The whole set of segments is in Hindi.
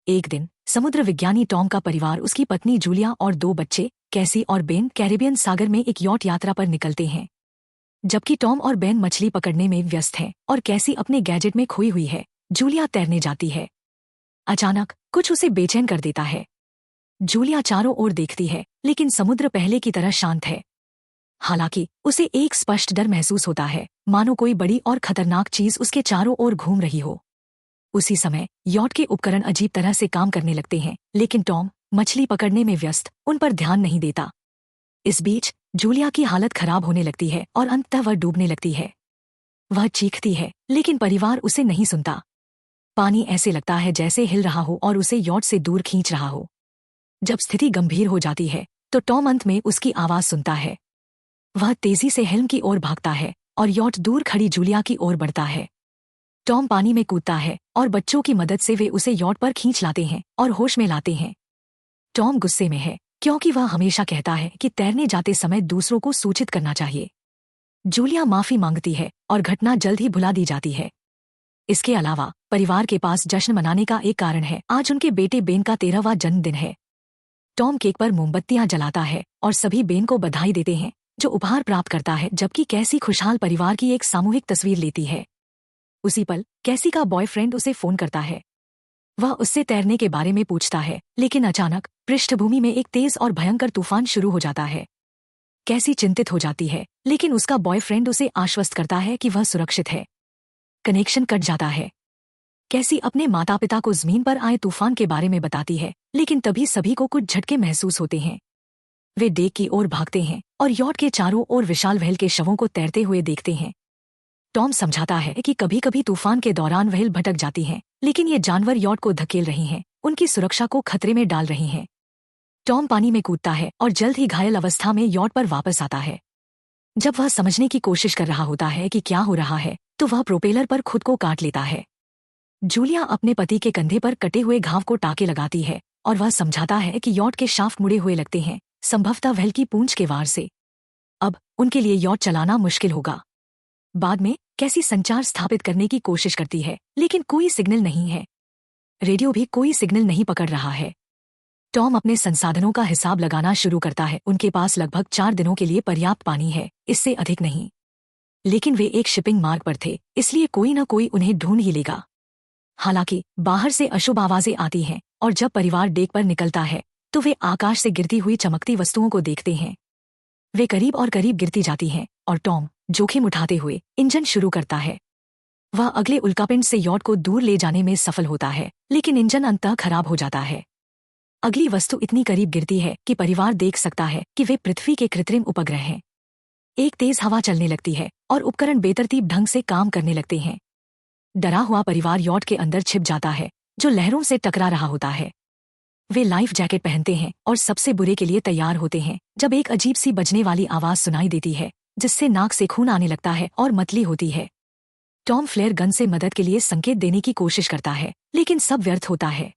एक दिन समुद्र विज्ञानी टॉम का परिवार, उसकी पत्नी जूलिया और 2 बच्चे कैसी और बेन कैरिबियन सागर में एक यॉट यात्रा पर निकलते हैं। जबकि टॉम और बेन मछली पकड़ने में व्यस्त हैं और कैसी अपने गैजेट में खोई हुई है, जूलिया तैरने जाती है। अचानक कुछ उसे बेचैन कर देता है। जूलिया चारों ओर देखती है, लेकिन समुद्र पहले की तरह शांत है। हालांकि उसे एक स्पष्ट डर महसूस होता है, मानो कोई बड़ी और खतरनाक चीज उसके चारों ओर घूम रही हो। उसी समय यॉट के उपकरण अजीब तरह से काम करने लगते हैं, लेकिन टॉम मछली पकड़ने में व्यस्त उन पर ध्यान नहीं देता। इस बीच जूलिया की हालत खराब होने लगती है और अंततः वह डूबने लगती है। वह चीखती है, लेकिन परिवार उसे नहीं सुनता। पानी ऐसे लगता है जैसे हिल रहा हो और उसे यॉट से दूर खींच रहा हो। जब स्थिति गंभीर हो जाती है तो टॉम अंत में उसकी आवाज सुनता है। वह तेजी से हेल्म की ओर भागता है और यॉट दूर खड़ी जूलिया की ओर बढ़ता है। टॉम पानी में कूदता है और बच्चों की मदद से वे उसे यॉट पर खींच लाते हैं और होश में लाते हैं। टॉम गुस्से में है, क्योंकि वह हमेशा कहता है कि तैरने जाते समय दूसरों को सूचित करना चाहिए। जूलिया माफी मांगती है और घटना जल्द ही भुला दी जाती है। इसके अलावा परिवार के पास जश्न मनाने का एक कारण है। आज उनके बेटे बेन का 13वां जन्मदिन है। टॉम केक पर मोमबत्तियां जलाता है और सभी बेन को बधाई देते हैं, जो उपहार प्राप्त करता है, जबकि कैसी खुशहाल परिवार की एक सामूहिक तस्वीर लेती है। उसी पल कैसी का बॉयफ्रेंड उसे फोन करता है। वह उससे तैरने के बारे में पूछता है, लेकिन अचानक पृष्ठभूमि में एक तेज और भयंकर तूफान शुरू हो जाता है। कैसी चिंतित हो जाती है, लेकिन उसका बॉयफ्रेंड उसे आश्वस्त करता है कि वह सुरक्षित है। कनेक्शन कट जाता है। कैसी अपने माता पिता को जमीन पर आए तूफान के बारे में बताती है, लेकिन तभी सभी को कुछ झटके महसूस होते हैं। वे डेक की ओर भागते हैं और यॉट के चारों ओर विशाल व्हेल के शवों को तैरते हुए देखते हैं। टॉम समझाता है कि कभी कभी तूफान के दौरान व्हेल भटक जाती हैं, लेकिन ये जानवर यॉट को धकेल रही हैं, उनकी सुरक्षा को खतरे में डाल रही हैं। टॉम पानी में कूदता है और जल्द ही घायल अवस्था में यॉट पर वापस आता है। जब वह समझने की कोशिश कर रहा होता है कि क्या हो रहा है, तो वह प्रोपेलर पर खुद को काट लेता है। जूलिया अपने पति के कंधे पर कटे हुए घाव को टाके लगाती है और वह समझाता है कि यॉट के शाफ्ट मुड़े हुए लगते हैं, संभवतः व्हेल की पूंछ के वार से। अब उनके लिए यॉट चलाना मुश्किल होगा। बाद में कैसी संचार स्थापित करने की कोशिश करती है, लेकिन कोई सिग्नल नहीं है। रेडियो भी कोई सिग्नल नहीं पकड़ रहा है। टॉम अपने संसाधनों का हिसाब लगाना शुरू करता है। उनके पास लगभग 4 दिनों के लिए पर्याप्त पानी है, इससे अधिक नहीं। लेकिन वे एक शिपिंग मार्ग पर थे, इसलिए कोई न कोई उन्हें ढूंढ ही लेगा। हालांकि बाहर से अशुभ आवाजें आती हैं और जब परिवार डेक पर निकलता है तो वे आकाश से गिरती हुई चमकती वस्तुओं को देखते हैं। वे करीब और करीब गिरती जाती हैं और टॉम जोखिम उठाते हुए इंजन शुरू करता है। वह अगले उल्कापिंड से यॉट को दूर ले जाने में सफल होता है, लेकिन इंजन अंततः खराब हो जाता है। अगली वस्तु इतनी करीब गिरती है कि परिवार देख सकता है कि वे पृथ्वी के कृत्रिम उपग्रह हैं। एक तेज हवा चलने लगती है और उपकरण बेतरतीब ढंग से काम करने लगते हैं। डरा हुआ परिवार यॉट के अंदर छिप जाता है, जो लहरों से टकरा रहा होता है। वे लाइफ जैकेट पहनते हैं और सबसे बुरे के लिए तैयार होते हैं जब एक अजीब सी बजने वाली आवाज सुनाई देती है, जिससे नाक से खून आने लगता है और मतली होती है। टॉम फ्लेयर गन से मदद के लिए संकेत देने की कोशिश करता है, लेकिन सब व्यर्थ होता है।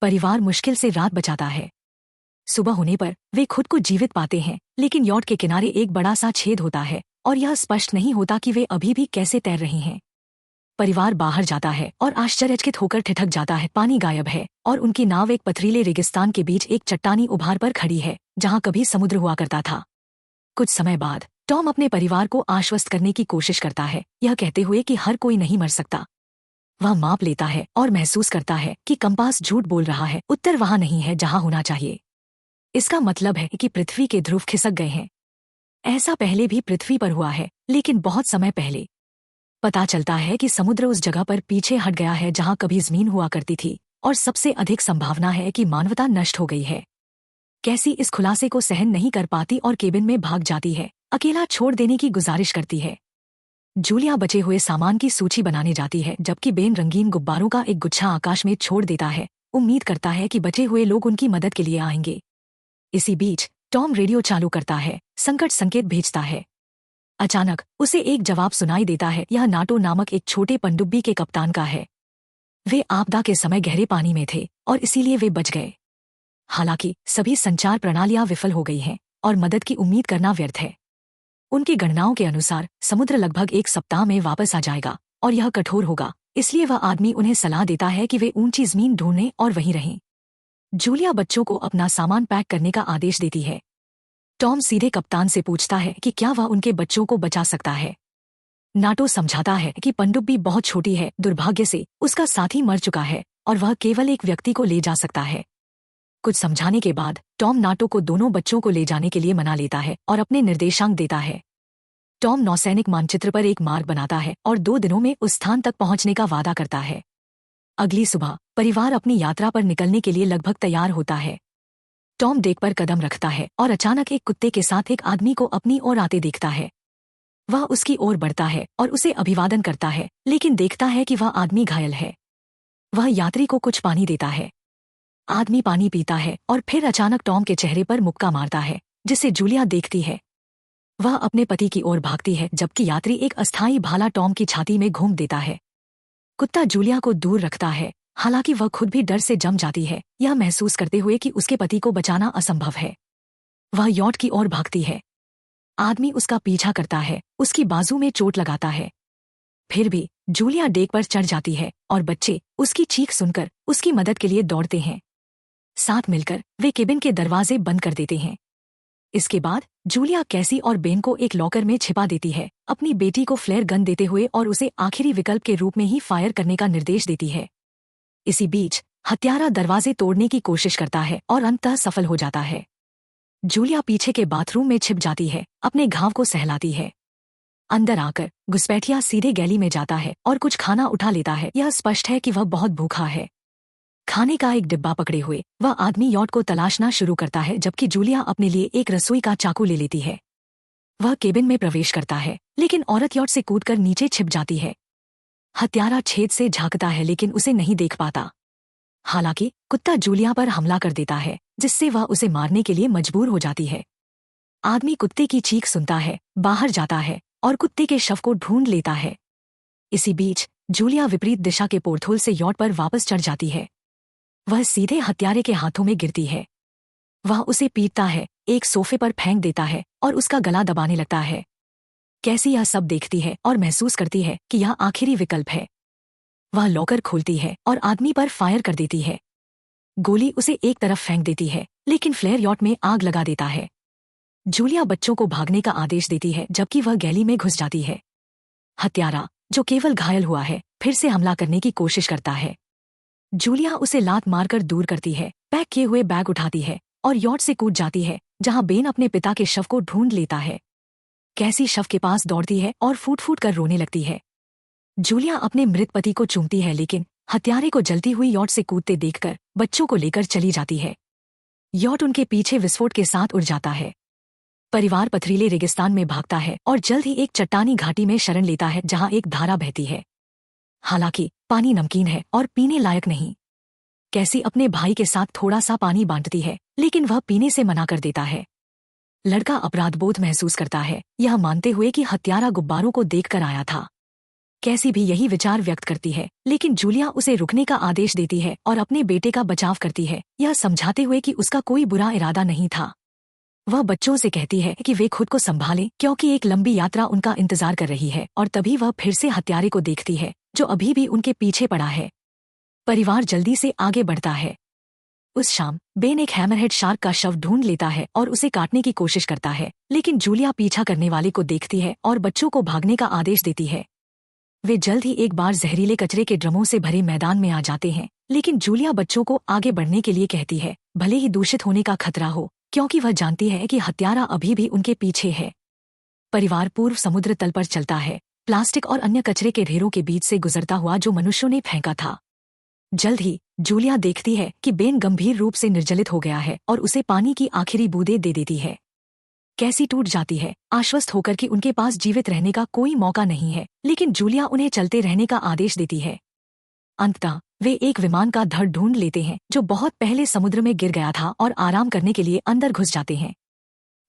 परिवार मुश्किल से रात बचाता है। सुबह होने पर वे खुद को जीवित पाते हैं, लेकिन यॉट के किनारे एक बड़ा सा छेद होता है और यह स्पष्ट नहीं होता कि वे अभी भी कैसे तैर रही हैं। परिवार बाहर जाता है और आश्चर्यचकित होकर ठिठक जाता है। पानी गायब है और उनकी नाव एक पथरीले रेगिस्तान के बीच एक चट्टानी उभार पर खड़ी है, जहां कभी समुद्र हुआ करता था। कुछ समय बाद टॉम अपने परिवार को आश्वस्त करने की कोशिश करता है, यह कहते हुए कि हर कोई नहीं मर सकता। वह माप लेता है और महसूस करता है कि कंपास झूठ बोल रहा है, उत्तर वहां नहीं है जहां होना चाहिए। इसका मतलब है कि पृथ्वी के ध्रुव खिसक गए हैं। ऐसा पहले भी पृथ्वी पर हुआ है, लेकिन बहुत समय पहले। पता चलता है कि समुद्र उस जगह पर पीछे हट गया है जहां कभी जमीन हुआ करती थी, और सबसे अधिक संभावना है कि मानवता नष्ट हो गई है। कैसी इस खुलासे को सहन नहीं कर पाती और केबिन में भाग जाती है, अकेला छोड़ देने की गुजारिश करती है। जूलिया बचे हुए सामान की सूची बनाने जाती है, जबकि बेन रंगीन गुब्बारों का एक गुच्छा आकाश में छोड़ देता है। उम्मीद करता है कि बचे हुए लोग उनकी मदद के लिए आएंगे। इसी बीच टॉम रेडियो चालू करता है, संकट संकेत भेजता है। अचानक उसे एक जवाब सुनाई देता है। यह नाटो नामक एक छोटे पनडुब्बी के कप्तान का है। वे आपदा के समय गहरे पानी में थे और इसीलिए वे बच गए। हालांकि सभी संचार प्रणालियां विफल हो गई हैं और मदद की उम्मीद करना व्यर्थ है। उनकी गणनाओं के अनुसार समुद्र लगभग 1 सप्ताह में वापस आ जाएगा और यह कठोर होगा, इसलिए वह आदमी उन्हें सलाह देता है कि वे ऊंची जमीन ढूंढें और वहीं रहें। जूलिया बच्चों को अपना सामान पैक करने का आदेश देती है। टॉम सीधे कप्तान से पूछता है कि क्या वह उनके बच्चों को बचा सकता है। नाटो समझाता है कि पनडुब्बी बहुत छोटी है, दुर्भाग्य से उसका साथी मर चुका है और वह केवल एक व्यक्ति को ले जा सकता है। कुछ समझाने के बाद टॉम नाटो को दोनों बच्चों को ले जाने के लिए मना लेता है और अपने निर्देशांक देता है। टॉम नौसैनिक मानचित्र पर एक मार्ग बनाता है और 2 दिनों में उस स्थान तक पहुंचने का वादा करता है। अगली सुबह परिवार अपनी यात्रा पर निकलने के लिए लगभग तैयार होता है। टॉम डेक पर कदम रखता है और अचानक एक कुत्ते के साथ एक आदमी को अपनी ओर आते देखता है। वह उसकी ओर बढ़ता है और उसे अभिवादन करता है, लेकिन देखता है कि वह आदमी घायल है। वह यात्री को कुछ पानी देता है। आदमी पानी पीता है और फिर अचानक टॉम के चेहरे पर मुक्का मारता है, जिसे जूलिया देखती है। वह अपने पति की ओर भागती है, जबकि यात्री एक अस्थायी भाला टॉम की छाती में घूम देता है। कुत्ता जूलिया को दूर रखता है, हालांकि वह खुद भी डर से जम जाती है, यह महसूस करते हुए कि उसके पति को बचाना असंभव है। वह यॉट की ओर भागती है। आदमी उसका पीछा करता है, उसकी बाजू में चोट लगाता है। फिर भी जूलिया डेक पर चढ़ जाती है और बच्चे उसकी चीख सुनकर उसकी मदद के लिए दौड़ते हैं। साथ मिलकर वे केबिन के दरवाजे बंद कर देते हैं। इसके बाद जूलिया कैसी और बेन को एक लॉकर में छिपा देती है, अपनी बेटी को फ्लेयर गन देते हुए और उसे आखिरी विकल्प के रूप में ही फायर करने का निर्देश देती है। इसी बीच हत्यारा दरवाजे तोड़ने की कोशिश करता है और अंततः सफल हो जाता है। जूलिया पीछे के बाथरूम में छिप जाती है, अपने घाव को सहलाती है। अंदर आकर घुसपैठिया सीधे गैली में जाता है और कुछ खाना उठा लेता है। यह स्पष्ट है कि वह बहुत भूखा है। खाने का एक डिब्बा पकड़े हुए वह आदमी यॉट को तलाशना शुरू करता है, जबकि जूलिया अपने लिए एक रसोई का चाकू ले लेती है। वह केबिन में प्रवेश करता है, लेकिन औरत यॉट से कूदकर नीचे छिप जाती है। हत्यारा छेद से झांकता है, लेकिन उसे नहीं देख पाता। हालांकि कुत्ता जूलिया पर हमला कर देता है, जिससे वह उसे मारने के लिए मजबूर हो जाती है। आदमी कुत्ते की चीख सुनता है, बाहर जाता है और कुत्ते के शव को ढूंढ लेता है। इसी बीच जूलिया विपरीत दिशा के पोर्थोल से यॉट पर वापस चढ़ जाती है। वह सीधे हत्यारे के हाथों में गिरती है। वह उसे पीटता है, एक सोफे पर फेंक देता है और उसका गला दबाने लगता है। कैसी यह सब देखती है और महसूस करती है कि यह आखिरी विकल्प है। वह लॉकर खोलती है और आदमी पर फायर कर देती है। गोली उसे एक तरफ फेंक देती है, लेकिन फ्लेयर यॉट में आग लगा देता है। जूलिया बच्चों को भागने का आदेश देती है, जबकि वह गैली में घुस जाती है। हत्यारा, जो केवल घायल हुआ है, फिर से हमला करने की कोशिश करता है। जूलिया उसे लात मारकर दूर करती है, पैक किए हुए बैग उठाती है और यॉट से कूद जाती है, जहां बेन अपने पिता के शव को ढूंढ लेता है। कैसी शव के पास दौड़ती है और फूट फूट कर रोने लगती है। जूलिया अपने मृत पति को चूमती है, लेकिन हत्यारे को जलती हुई यॉट से कूदते देखकर बच्चों को लेकर चली जाती है। यॉट उनके पीछे विस्फोट के साथ उड़ जाता है। परिवार पथरीले रेगिस्तान में भागता है और जल्द ही एक चट्टानी घाटी में शरण लेता है, जहां एक धारा बहती है। हालांकि पानी नमकीन है और पीने लायक नहीं। कैसी अपने भाई के साथ थोड़ा सा पानी बांटती है, लेकिन वह पीने से मना कर देता है। लड़का अपराधबोध महसूस करता है, यह मानते हुए कि हत्यारा गुब्बारों को देखकर आया था। कैसी भी यही विचार व्यक्त करती है, लेकिन जूलिया उसे रुकने का आदेश देती है और अपने बेटे का बचाव करती है, यह समझाते हुए कि उसका कोई बुरा इरादा नहीं था। वह बच्चों से कहती है कि वे खुद को संभालें, क्योंकि एक लंबी यात्रा उनका इंतजार कर रही है। और तभी वह फिर से हत्यारे को देखती है, जो अभी भी उनके पीछे पड़ा है। परिवार जल्दी से आगे बढ़ता है। उस शाम बेन एक हैमरहेड शार्क का शव ढूंढ लेता है और उसे काटने की कोशिश करता है, लेकिन जूलिया पीछा करने वाले को देखती है और बच्चों को भागने का आदेश देती है। वे जल्द ही एक बार जहरीले कचरे के ड्रमों से भरे मैदान में आ जाते हैं, लेकिन जूलिया बच्चों को आगे बढ़ने के लिए कहती है, भले ही दूषित होने का खतरा हो, क्योंकि वह जानती है कि हत्यारा अभी भी उनके पीछे है। परिवार पूर्व समुद्र तल पर चलता है, प्लास्टिक और अन्य कचरे के ढेरों के बीच से गुजरता हुआ, जो मनुष्यों ने फेंका था। जल्द ही जूलिया देखती है कि बेन गंभीर रूप से निर्जलित हो गया है और उसे पानी की आखिरी बूंदें दे देती है। कैसी टूट जाती है, आश्वस्त होकर कि उनके पास जीवित रहने का कोई मौका नहीं है, लेकिन जूलिया उन्हें चलते रहने का आदेश देती है। अंततः वे एक विमान का धड़ ढूंढ लेते हैं, जो बहुत पहले समुद्र में गिर गया था, और आराम करने के लिए अंदर घुस जाते हैं।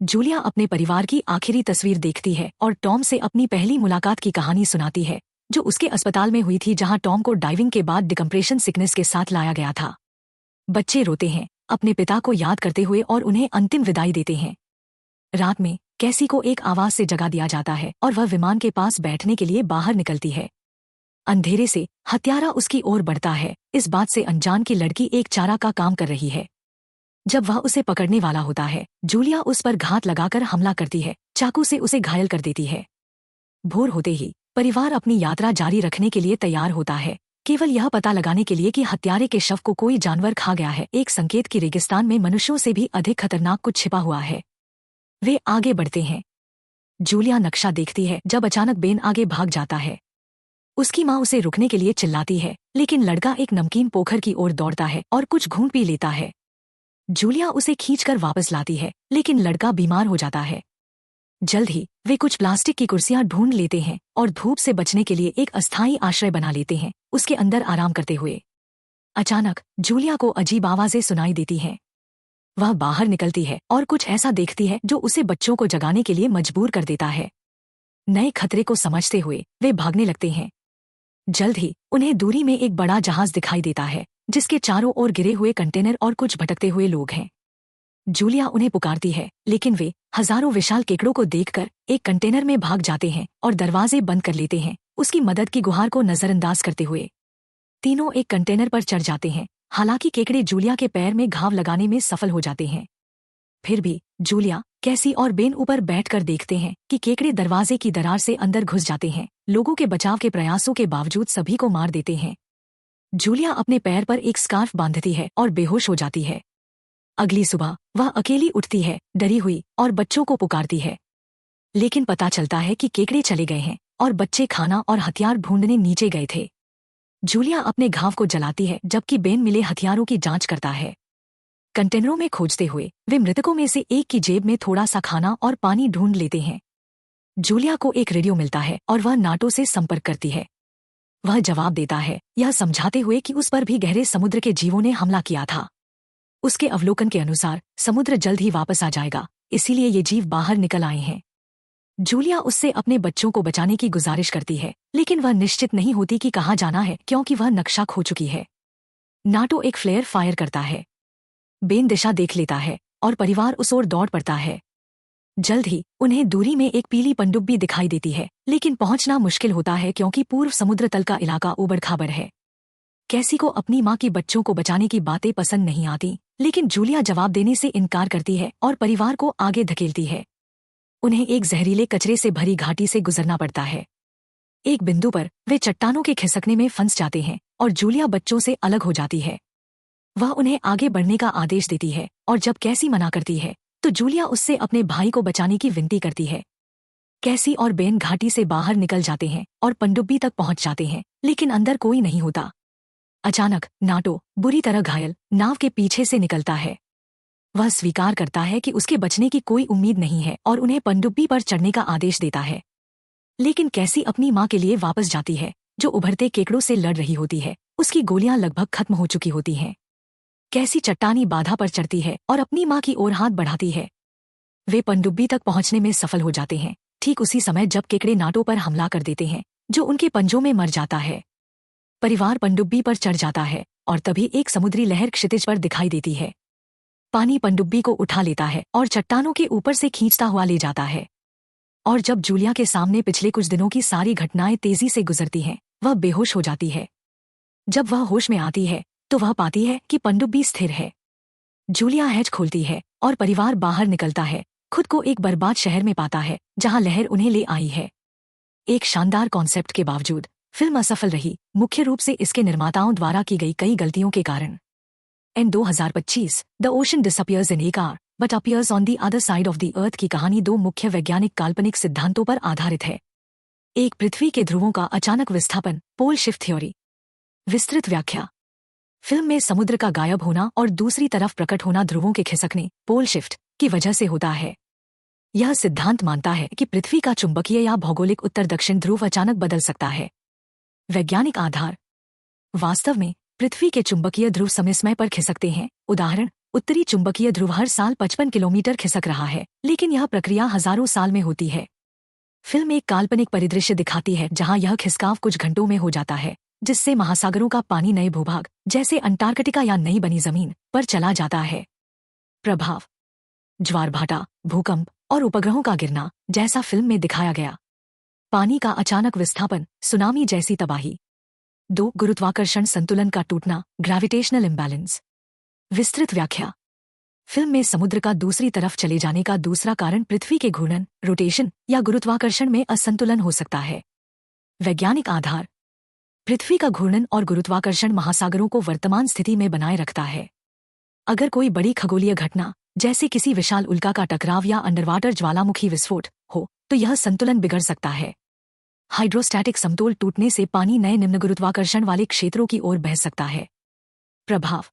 जूलिया अपने परिवार की आखिरी तस्वीर देखती है और टॉम से अपनी पहली मुलाकात की कहानी सुनाती है, जो उसके अस्पताल में हुई थी, जहां टॉम को डाइविंग के बाद डिकम्प्रेशन सिकनेस के साथ लाया गया था। बच्चे रोते हैं, अपने पिता को याद करते हुए, और उन्हें अंतिम विदाई देते हैं। रात में कैसी को एक आवाज से जगा दिया जाता है और वह विमान के पास बैठने के लिए बाहर निकलती है। अंधेरे से हत्यारा उसकी ओर बढ़ता है, इस बात से अनजान की लड़की एक चारा का काम कर रही है। जब वह उसे पकड़ने वाला होता है, जूलिया उस पर घात लगाकर हमला करती है, चाकू से उसे घायल कर देती है। भोर होते ही परिवार अपनी यात्रा जारी रखने के लिए तैयार होता है, केवल यह पता लगाने के लिए कि हत्यारे के शव को कोई जानवर खा गया है। एक संकेत की रेगिस्तान में मनुष्यों से भी अधिक खतरनाक कुछ छिपा हुआ है। वे आगे बढ़ते हैं। जूलिया नक्शा देखती है जब अचानक बेन आगे भाग जाता है। उसकी माँ उसे रुकने के लिए चिल्लाती है, लेकिन लड़का एक नमकीन पोखर की ओर दौड़ता है और कुछ घूंट पी लेता है। जूलिया उसे खींचकर वापस लाती है, लेकिन लड़का बीमार हो जाता है। जल्द ही वे कुछ प्लास्टिक की कुर्सियां ढूंढ लेते हैं और धूप से बचने के लिए एक अस्थायी आश्रय बना लेते हैं, उसके अंदर आराम करते हुए। अचानक जूलिया को अजीब आवाजें सुनाई देती हैं। वह बाहर निकलती है और कुछ ऐसा देखती है जो उसे बच्चों को जगाने के लिए मजबूर कर देता है। नए खतरे को समझते हुए वे भागने लगते हैं। जल्द ही उन्हें दूरी में एक बड़ा जहाज दिखाई देता है, जिसके चारों ओर गिरे हुए कंटेनर और कुछ भटकते हुए लोग हैं। जूलिया उन्हें पुकारती है, लेकिन वे हजारों विशाल केकड़ों को देखकर एक कंटेनर में भाग जाते हैं और दरवाजे बंद कर लेते हैं, उसकी मदद की गुहार को नजरअंदाज करते हुए। तीनों एक कंटेनर पर चढ़ जाते हैं, हालांकि केकड़े जूलिया के पैर में घाव लगाने में सफल हो जाते हैं। फिर भी जूलिया, कैसी और बेन ऊपर बैठकर देखते हैं कि केकड़े दरवाजे की दरार से अंदर घुस जाते हैं, लोगों के बचाव के प्रयासों के बावजूद सभी को मार देते हैं। जूलिया अपने पैर पर एक स्कार्फ बांधती है और बेहोश हो जाती है। अगली सुबह वह अकेली उठती है, डरी हुई, और बच्चों को पुकारती है। लेकिन पता चलता है कि केकड़े चले गए हैं और बच्चे खाना और हथियार ढूंढने नीचे गए थे। जूलिया अपने घाव को जलाती है, जबकि बेन मिले हथियारों की जांच करता है। कंटेनरों में खोजते हुए वे मृतकों में से एक की जेब में थोड़ा सा खाना और पानी ढूंढ लेते हैं। जूलिया को एक रेडियो मिलता है और वह नाटो से संपर्क करती है। वह जवाब देता है, यह समझाते हुए कि उस पर भी गहरे समुद्र के जीवों ने हमला किया था। उसके अवलोकन के अनुसार समुद्र जल्द ही वापस आ जाएगा, इसीलिए ये जीव बाहर निकल आए हैं। जूलिया उससे अपने बच्चों को बचाने की गुजारिश करती है, लेकिन वह निश्चित नहीं होती कि कहाँ जाना है, क्योंकि वह नक्शा खो चुकी है। नाटो एक फ्लेयर फायर करता है। बेन दिशा देख लेता है और परिवार उस ओर दौड़ पड़ता है। जल्द ही उन्हें दूरी में एक पीली पनडुब्बी दिखाई देती है, लेकिन पहुंचना मुश्किल होता है क्योंकि पूर्व समुद्र तल का इलाका उबड़-खाबड़ है। कैसी को अपनी माँ की बच्चों को बचाने की बातें पसंद नहीं आती, लेकिन जूलिया जवाब देने से इनकार करती है और परिवार को आगे धकेलती है। उन्हें एक जहरीले कचरे से भरी घाटी से गुजरना पड़ता है। एक बिंदु पर वे चट्टानों के खिसकने में फंस जाते हैं और जूलिया बच्चों से अलग हो जाती है। वह उन्हें आगे बढ़ने का आदेश देती है और जब कैसी मना करती है तो जूलिया उससे अपने भाई को बचाने की विनती करती है। कैसी और बेन घाटी से बाहर निकल जाते हैं और पनडुब्बी तक पहुंच जाते हैं, लेकिन अंदर कोई नहीं होता। अचानक नाटो, बुरी तरह घायल, नाव के पीछे से निकलता है। वह स्वीकार करता है कि उसके बचने की कोई उम्मीद नहीं है और उन्हें पनडुब्बी पर चढ़ने का आदेश देता है। लेकिन कैसी अपनी माँ के लिए वापस जाती है, जो उभरते केकड़ों से लड़ रही होती है। उसकी गोलियां लगभग खत्म हो चुकी होती हैं। कैसी चट्टानी बाधा पर चढ़ती है और अपनी माँ की ओर हाथ बढ़ाती है। वे पनडुब्बी तक पहुंचने में सफल हो जाते हैं, ठीक उसी समय जब केकड़े नाटो पर हमला कर देते हैं, जो उनके पंजों में मर जाता है। परिवार पनडुब्बी पर चढ़ जाता है और तभी एक समुद्री लहर क्षितिज पर दिखाई देती है। पानी पनडुब्बी को उठा लेता है और चट्टानों के ऊपर से खींचता हुआ ले जाता है। और जब जूलिया के सामने पिछले कुछ दिनों की सारी घटनाएं तेजी से गुजरती हैं, वह बेहोश हो जाती है। जब वह होश में आती है तो वह पाती है कि पनडुब्बी स्थिर है। जूलिया हैच खोलती है और परिवार बाहर निकलता है, खुद को एक बर्बाद शहर में पाता है जहां लहर उन्हें ले आई है। एक शानदार कॉन्सेप्ट के बावजूद फिल्म असफल रही, मुख्य रूप से इसके निर्माताओं द्वारा की गई कई गलतियों के कारण। In 2025 the ocean disappears in a car but appears on the other side of the earth की कहानी दो मुख्य वैज्ञानिक काल्पनिक सिद्धांतों पर आधारित है। एक, पृथ्वी के ध्रुवों का अचानक विस्थापन, पोल शिफ्ट थ्योरी। विस्तृत व्याख्या। फिल्म में समुद्र का गायब होना और दूसरी तरफ प्रकट होना ध्रुवों के खिसकने, पोल शिफ्ट, की वजह से होता है। यह सिद्धांत मानता है कि पृथ्वी का चुंबकीय या भौगोलिक उत्तर दक्षिण ध्रुव अचानक बदल सकता है। वैज्ञानिक आधार। वास्तव में पृथ्वी के चुंबकीय ध्रुव समय समय पर खिसकते हैं। उदाहरण, उत्तरी चुंबकीय ध्रुव हर साल 55 किलोमीटर खिसक रहा है, लेकिन यह प्रक्रिया हजारों साल में होती है। फिल्म एक काल्पनिक परिदृश्य दिखाती है जहां यह खिसकाव कुछ घंटों में हो जाता है, जिससे महासागरों का पानी नए भूभाग जैसे अंटार्कटिका या नई बनी जमीन पर चला जाता है। प्रभाव। ज्वार भाटा, भूकंप और उपग्रहों का गिरना, जैसा फिल्म में दिखाया गया। पानी का अचानक विस्थापन, सुनामी जैसी तबाही। 2. गुरुत्वाकर्षण संतुलन का टूटना, ग्रेविटेशनल इम्बैलेंस। विस्तृत व्याख्या। फिल्म में समुद्र का दूसरी तरफ चले जाने का दूसरा कारण पृथ्वी के घूर्णन, रोटेशन या गुरुत्वाकर्षण में असंतुलन हो सकता है। वैज्ञानिक आधार। पृथ्वी का घूर्णन और गुरुत्वाकर्षण महासागरों को वर्तमान स्थिति में बनाए रखता है। अगर कोई बड़ी खगोलीय घटना, जैसे किसी विशाल उल्का का टकराव या अंडरवाटर ज्वालामुखी विस्फोट हो, तो यह संतुलन बिगड़ सकता है। हाइड्रोस्टैटिक समतोल टूटने से पानी नए निम्न गुरुत्वाकर्षण वाले क्षेत्रों की ओर बह सकता है। प्रभाव।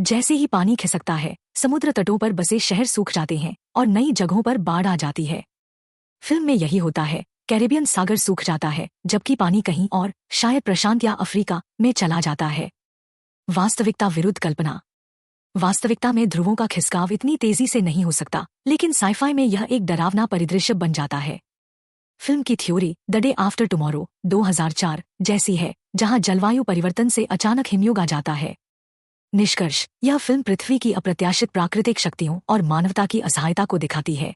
जैसे ही पानी खिसकता है, समुद्र तटों पर बसे शहर सूख जाते हैं और नई जगहों पर बाढ़ आ जाती है। फिल्म में यही होता है। कैरेबियन सागर सूख जाता है, जबकि पानी कहीं और, शायद प्रशांत या अफ्रीका, में चला जाता है। वास्तविकता विरुद्ध कल्पना। वास्तविकता में ध्रुवों का खिसकाव इतनी तेजी से नहीं हो सकता, लेकिन साइफाई में यह एक डरावना परिदृश्य बन जाता है। फिल्म की theory the day after tomorrow 2004 जैसी है, जहां जलवायु परिवर्तन से अचानक हिमयुग आ जाता है। निष्कर्ष। यह फिल्म पृथ्वी की अप्रत्याशित प्राकृतिक शक्तियों और मानवता की असहायता को दिखाती है।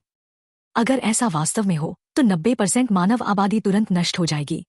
अगर ऐसा वास्तव में हो, तो 90% मानव आबादी तुरंत नष्ट हो जाएगी।